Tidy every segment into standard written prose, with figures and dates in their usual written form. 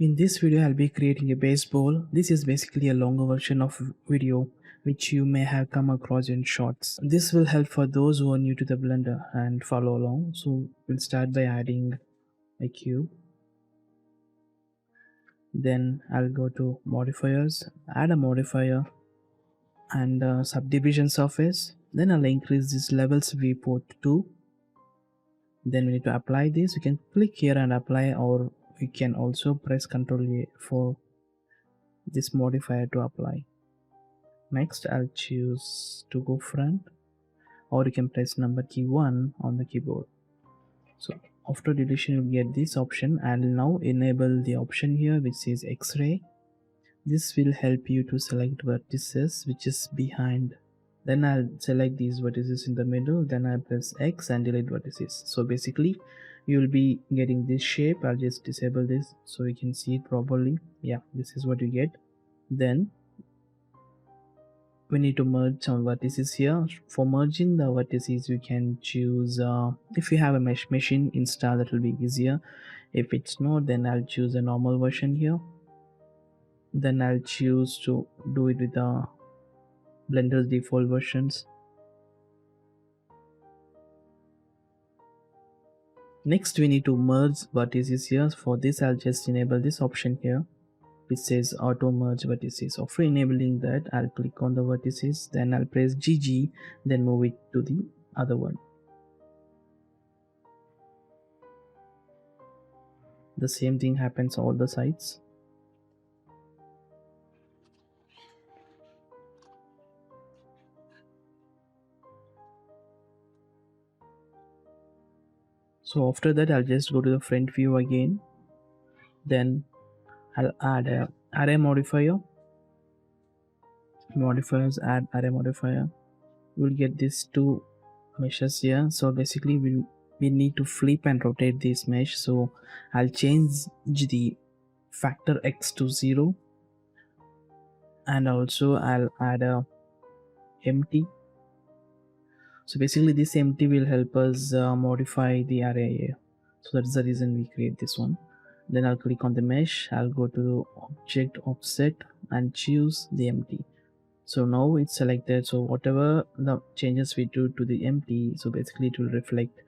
In this video, I'll be creating a baseball. This is basically a longer version of video which you may have come across in shorts. This will help for those who are new to the Blender and follow along. So we'll start by adding a cube. Then I'll go to modifiers, add a modifier and a subdivision surface. Then I'll increase this levels viewport to 2. Then we need to apply this. You can click here and apply, or you can also press Ctrl A for this modifier to apply. Next I'll choose to go front, or you can press number key 1 on the keyboard. So after deletion you'll get this option. I'll now enable the option here which says X-ray. This will help you to select vertices which is behind. Then I'll select these vertices in the middle, then I'll press X and delete vertices. So basically you'll be getting this shape. I'll just disable this so you can see it properly. Yeah, this is what you get. Then we need to merge some vertices here. For merging the vertices you can choose, if you have a machine installed, that will be easier. If it's not, then I'll choose a normal version here. Then I'll choose to do it with the Blender's default versions. Next we need to merge vertices here. For this I'll just enable this option here which says auto merge vertices. After enabling that, I'll click on the vertices, then I'll press GG, then move it to the other one. The same thing happens all the sides. So after that I'll just go to the front view again. Then I'll add a array modifier. Modifiers, add array modifier. We'll get these two meshes here. So basically we need to flip and rotate this mesh. So I'll change the factor X to 0, and also I'll add a empty. So basically this empty will help us modify the array here. So that's the reason we create this one. Then I'll click on the mesh, I'll go to object offset and choose the empty. So now it's selected. So whatever the changes we do to the empty, so basically it will reflect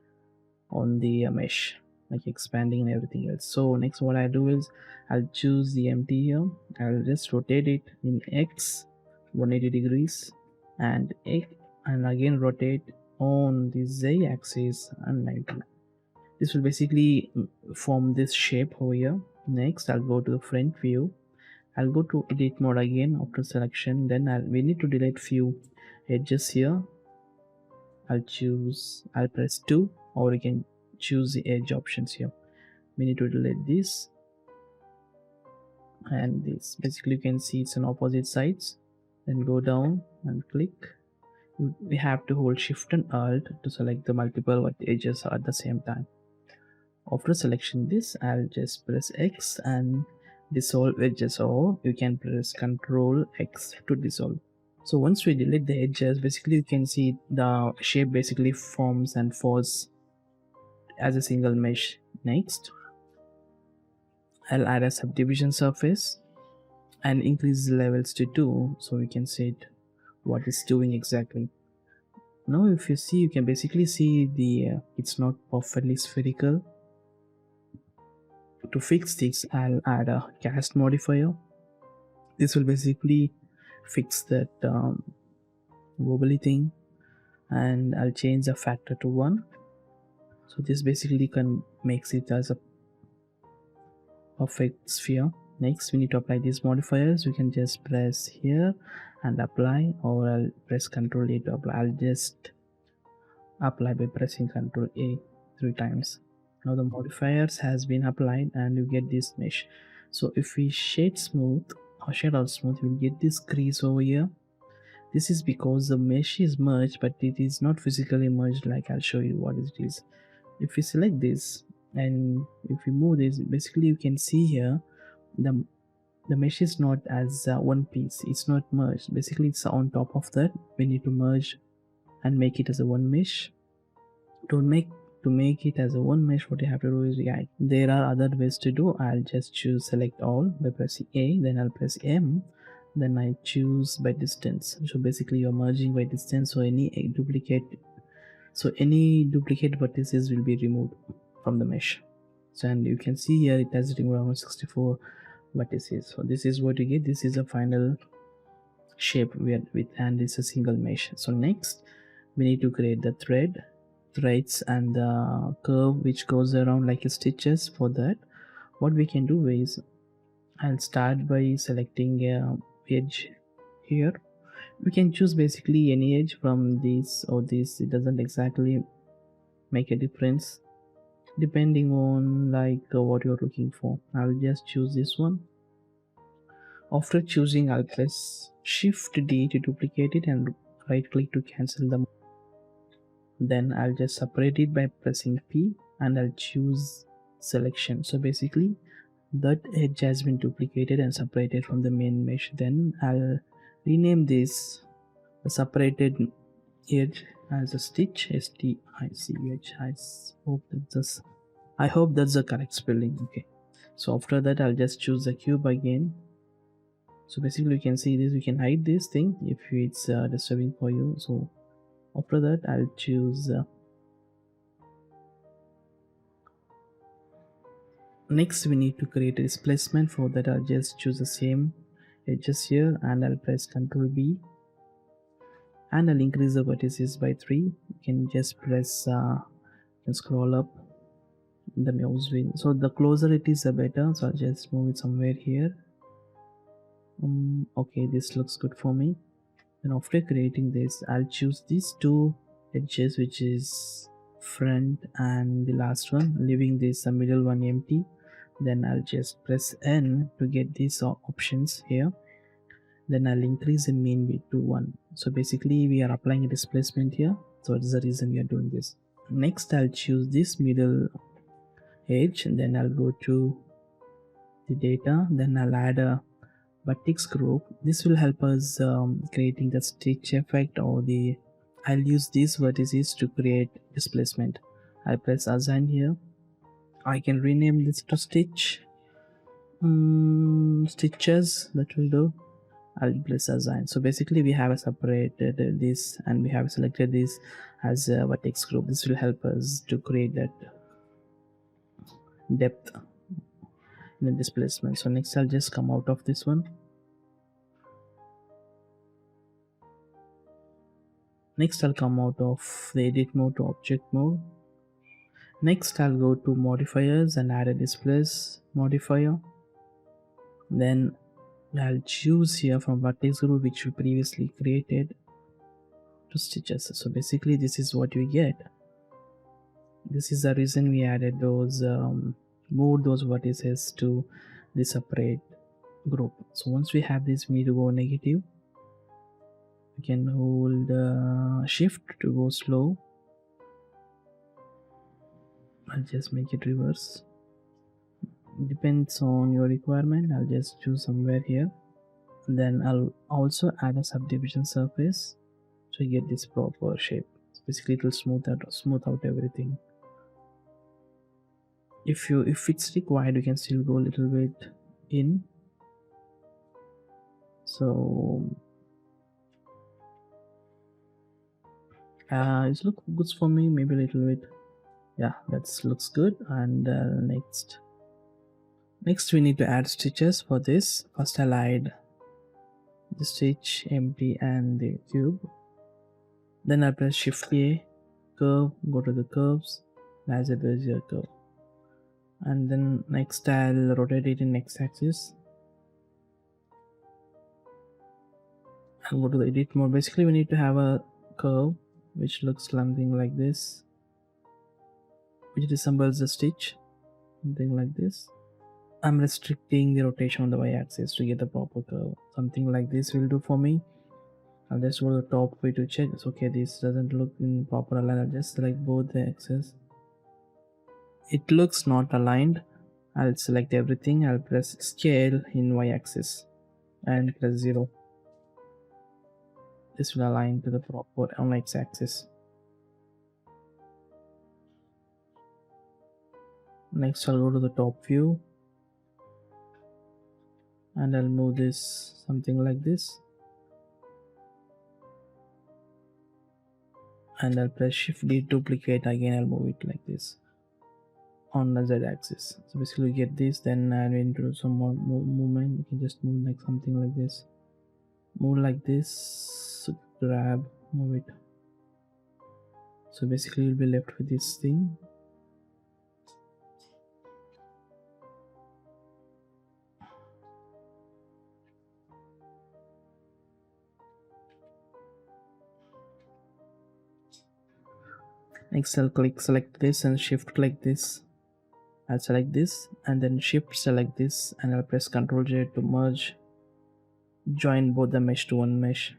on the mesh, like expanding and everything else. So next what I do is I'll choose the empty here. I'll just rotate it in X 180 degrees and X, and again rotate on the Z axis and 90. This will basically form this shape over here. Next I'll go to the front view. I'll go to edit mode again after selection. Then we need to delete few edges here. I'll press 2, or you can choose the edge options here. We need to delete this and this. Basically you can see it's on opposite sides. Then go down and click. We have to hold Shift and Alt to select the multiple edges at the same time. After selection this, I'll just press X and dissolve edges, or you can press Ctrl X to dissolve. So once we delete the edges, basically you can see the shape basically forms and falls as a single mesh. Next I'll add a subdivision surface and increase the levels to 2 so we can see it what it's doing exactly. Now if you see, you can basically see the it's not perfectly spherical. To fix this, I'll add a cast modifier. This will basically fix that wobbly thing, and I'll change the factor to 1. So this basically makes it as a perfect sphere. Next we need to apply these modifiers. You can just press here and apply, or I'll press Ctrl A to apply. I'll just apply by pressing Ctrl A 3 times. Now the modifiers has been applied and you get this mesh. So if we shade smooth or shade out smooth, you'll get this crease over here. This is because the mesh is merged, but it is not physically merged. Like I'll show you what it is. If we select this and if we move this, basically you can see here the mesh is not as one piece. It's not merged. Basically it's on top of that. We need to merge and make it as a one mesh. To make to make it as a one mesh, what you have to do is there are other ways to do. I'll just choose select all by pressing A, then I'll press M, then I choose by distance. So basically you're merging by distance, so any duplicate vertices will be removed from the mesh. So, and you can see here it has removed around 64 vertices. So this is what you get. This is a final shape with, and it's a single mesh. So next we need to create the threads and the curve which goes around like a stitches. For that, what we can do is I'll start by selecting a edge here. We can choose basically any edge from this or this. It doesn't exactly make a difference depending on what you're looking for. I'll just choose this one. After choosing, I'll press Shift D to duplicate it and right click to cancel them. Then I'll just separate it by pressing P and I'll choose selection. So basically that edge has been duplicated and separated from the main mesh. Then I'll rename this separated edge as a stitch, S-T-I-C-H. I hope that's the correct spelling. Okay, so after that I'll just choose the cube again. So basically you can see this, you can hide this thing if it's disturbing for you. So after that I'll choose next we need to create a displacement. For that I'll just choose the same edges here and I'll press Ctrl B and I'll increase the vertices by 3. You can just press and scroll up the mouse wheel. So the closer it is the better, so I'll just move it somewhere here. Okay, this looks good for me. And after creating this, I'll choose these two edges, which is front and the last one, leaving this middle one empty. Then I'll just press N to get these options here. Then I'll increase the mean width to 1. So basically we are applying a displacement here, so that's the reason we are doing this. Next I'll choose this middle edge and then I'll go to the data. Then I'll add a vertex group. This will help us creating the stitch effect, or I'll use these vertices to create displacement. I press assign here. I can rename this to stitches. That will do. I'll press assign. So basically we have separated this and we have selected this as a vertex group. This will help us to create that depth in the displacement. So next I'll just come out of this one. Next I'll come out of the edit mode to object mode. Next I'll go to modifiers and add a displace modifier. Then I'll choose here from vertex group which we previously created to stitches. So basically this is what we get. This is the reason we added those moved those vertices to the separate group. So once we have this, we need to go negative. We can hold shift to go slow. I'll just make it reverse. Depends on your requirement. I'll just choose somewhere here. Then I'll also add a subdivision surface to get this proper shape. So basically it will smooth out everything. If it's required, you can still go a little bit in. So it looks good for me, maybe a little bit. Yeah, that looks good. And next we need to add stitches. For this, first I'll add the stitch, empty, and the cube. Then I'll press Shift A, curve, go to the curves, as a bezier curve. And then next I'll rotate it in x-axis and go to the edit mode. Basically we need to have a curve which looks something like this, which resembles a stitch, something like this. I'm restricting the rotation on the y-axis to get the proper curve. Something like this will do for me. I'll just go to the top way to check. It's okay, this doesn't look in proper alignment. I'll just select both the axes. It looks not aligned. I'll select everything. I'll press scale in y-axis and press 0. This will align to the proper on x-axis. Next I'll go to the top view and I'll move this something like this, and I'll press shift D duplicate again. I'll move it like this on the Z axis. So basically we get this, then I'll introduce some more movement. You can just move like something like this, move like this, grab, move it. So basically you'll be left with this thing. Next I'll select this and shift click this. I'll select this and then shift select this, and I'll press Ctrl J to merge, join both the mesh to one mesh.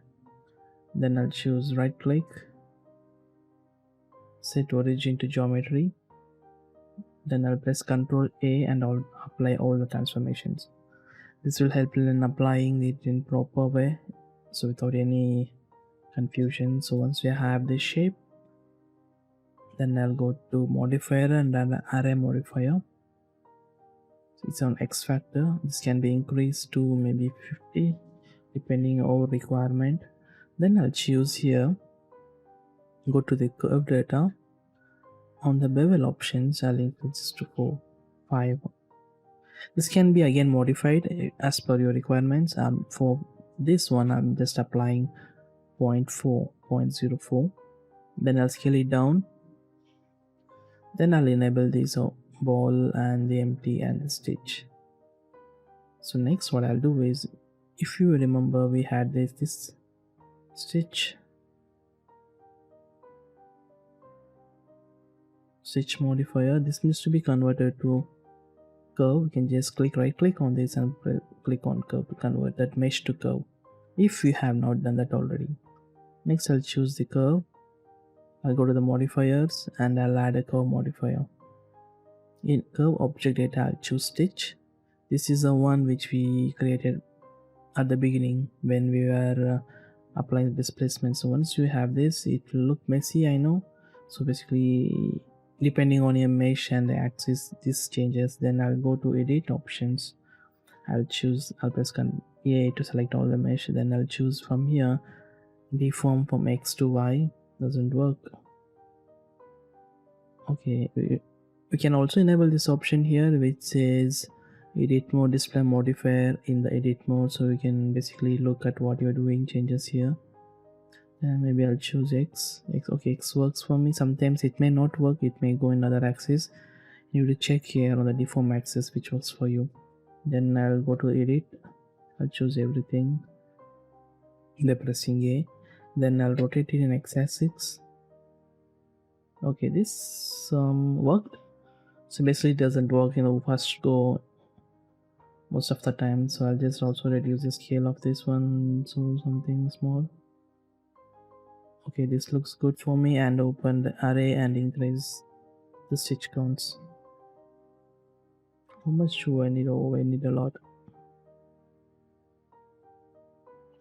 Then I'll choose right click, set origin to geometry. Then I'll press Ctrl A and I'll apply all the transformations. This will help in applying it in proper way, so without any confusion. So once we have this shape, then I'll go to modifier and an array modifier. So it's on X factor. This can be increased to maybe 50 depending on our requirement. Then I'll choose here, go to the curve data. On the bevel options, I'll increase this to 5. This can be again modified as per your requirements. For this one, I'm just applying 0.04. Then I'll scale it down. Then I'll enable this ball and the empty and the stitch. So next what I'll do is, if you remember, we had this stitch modifier. This needs to be converted to curve. You can just right click on this and click on curve to convert that mesh to curve, if you have not done that already. Next I'll choose the curve. I'll go to the modifiers and I'll add a curve modifier. In curve object data, I'll choose stitch. This is the one which we created at the beginning when we were applying the displacement. So once you have this, it will look messy, I know. So basically, depending on your mesh and the axis, this changes. Then I'll go to edit options. I'll press A to select all the mesh. Then I'll choose from here deform from X to Y. Doesn't work. Okay, we can also enable this option here which says edit mode, display modifier in the edit mode, so we can basically look at what you're doing, changes here. And maybe I'll choose X. Okay, X works for me. Sometimes it may not work, it may go in other axis. You need to check here on the deform axis which works for you. Then I'll go to edit. I'll choose everything by pressing A. Then I'll rotate it in X-axis. Okay, this worked. So basically it doesn't work in the first go most of the time. So I'll just also reduce the scale of this one, so something small. Okay, this looks good for me, and open the array and increase the stitch counts. How much do I need? Oh, I need a lot.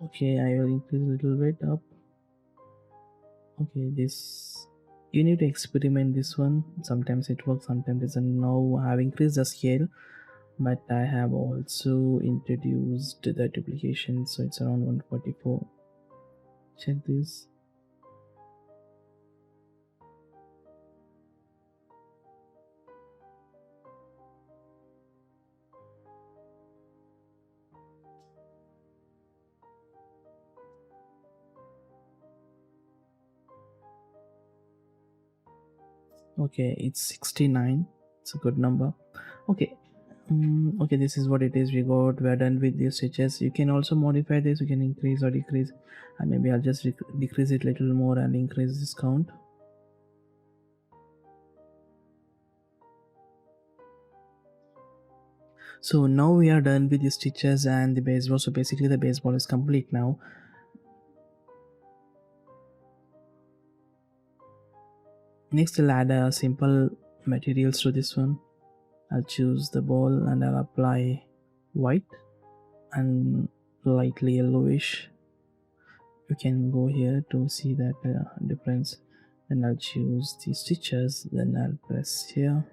Okay, I will increase a little bit up. Okay, this, you need to experiment this one. Sometimes it works, sometimes it doesn't. Now I have increased the scale, but I have also introduced the duplication, so it's around 144. Check this. Okay, it's 69. It's a good number. Okay. Okay, this is what it is. We're done with these stitches. You can also modify this. You can increase or decrease, and maybe I'll just decrease it a little more and increase this count. So now we are done with the stitches and the baseball. So basically the baseball is complete now. Next I'll add a simple materials to this one. I'll choose the ball and I'll apply white and lightly yellowish. You can go here to see that difference. Then I'll choose the stitches, then I'll press here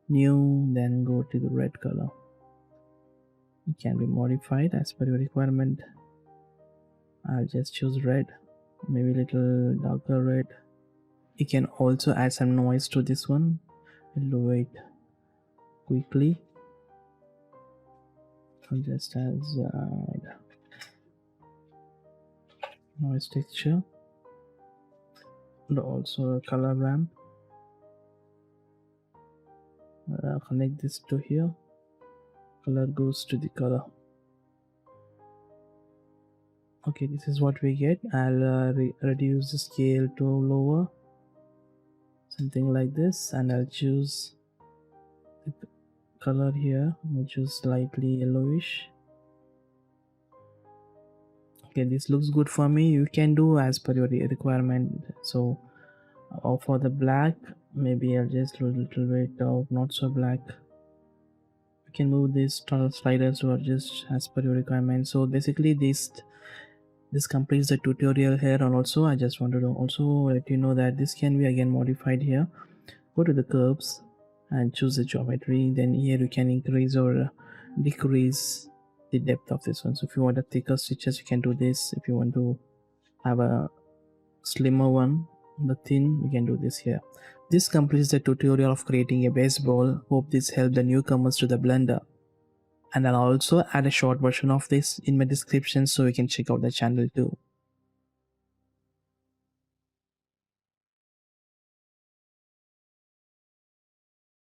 new, then go to the red color. It can be modified as per your requirement. I'll just choose red, maybe little darker red. You can also add some noise to this one. We'll do it quickly. I'll just as noise texture and also a color ramp. Connect this to here. Color goes to the color. Okay, this is what we get. I'll reduce the scale to lower, something like this, and I'll choose the color here. I'll choose slightly yellowish. Okay, this looks good for me. You can do as per your requirement. So for the black, maybe I'll just do a little bit of not so black. You can move these sliders to adjust as per your requirement. So basically this completes the tutorial here. And also I just wanted to also let you know that this can be again modified here. Go to the curves and choose the geometry. Then here you can increase or decrease the depth of this one. So if you want a thicker stitches, you can do this. If you want to have a slimmer one, the thin, you can do this here. This completes the tutorial of creating a baseball. Hope this helped the newcomers to the Blender. And I'll also add a short version of this in my description so you can check out the channel too.